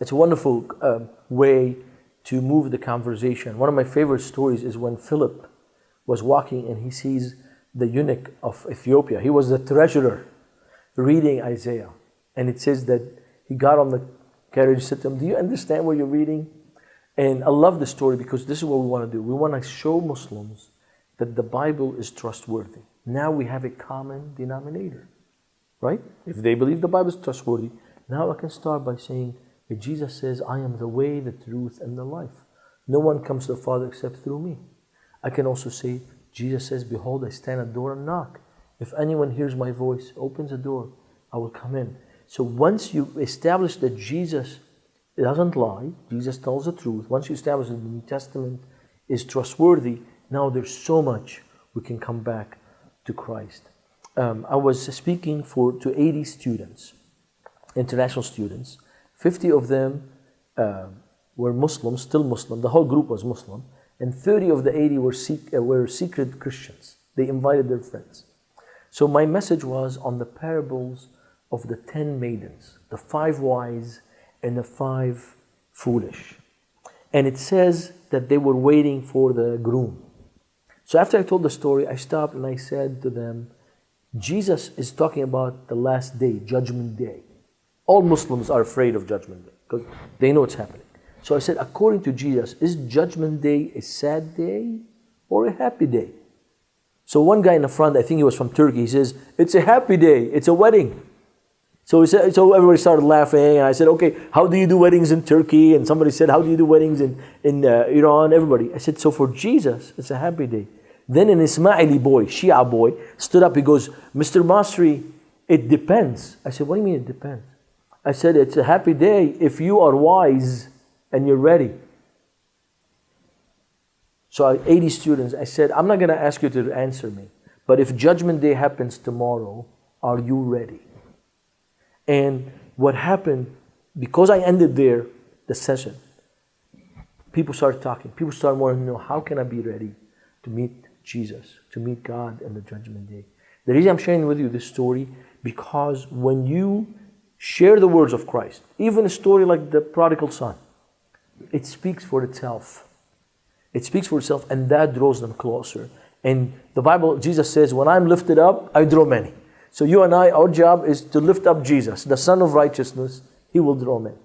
It's a wonderful way to move the conversation. One of my favorite stories is when Philip was walking and he sees the eunuch of Ethiopia. He was the treasurer reading Isaiah. And it says that he got on the carriage, said to him, "Do you understand what you're reading?" And I love the story because this is what we want to do. We want to show Muslims that the Bible is trustworthy. Now we have a common denominator, right? If they believe the Bible is trustworthy, now I can start by saying that Jesus says, "I am the way, the truth, and the life. No one comes to the Father except through me." I can also say, Jesus says, "Behold, I stand at the door and knock. If anyone hears my voice, opens the door, I will come in." So once you establish that Jesus doesn't lie, Jesus tells the truth, once you establish that the New Testament is trustworthy, now there's so much we can come back to Christ. I was speaking to 80 students, international students. 50 of them were Muslims, still Muslim. The whole group was Muslim. And 30 of the 80 were secret Christians. They invited their friends. So my message was on the parables of the 10 maidens, the 5 wise and the 5 foolish. And it says that they were waiting for the groom. So after I told the story, I stopped and I said to them, Jesus is talking about the last day, Judgment Day. All Muslims are afraid of Judgment Day because they know it's happening. So I said, according to Jesus, is Judgment Day a sad day or a happy day? So one guy in the front, I think he was from Turkey, he says, "It's a happy day, it's a wedding." So everybody started laughing, and I said, "Okay, how do you do weddings in Turkey?" And somebody said, "How do you do weddings in Iran?" Everybody. I said, "So for Jesus, it's a happy day." Then an Ismaili boy, Shia boy, stood up. He goes, "Mr. Masri, it depends." I said, "What do you mean it depends?" I said, "It's a happy day if you are wise and you're ready." So 80 students, I said, "I'm not going to ask you to answer me, but if Judgment Day happens tomorrow, are you ready?" And what happened, because I ended there, the session, people started talking. People started wanting to know, how can I be ready to meet Jesus, to meet God in the Judgment Day? The reason I'm sharing with you this story, because when you share the words of Christ, even a story like the prodigal son, it speaks for itself. It speaks for itself, and that draws them closer. And the Bible, Jesus says, "When I'm lifted up, I draw many." So you and I, our job is to lift up Jesus, the Son of Righteousness. He will draw men.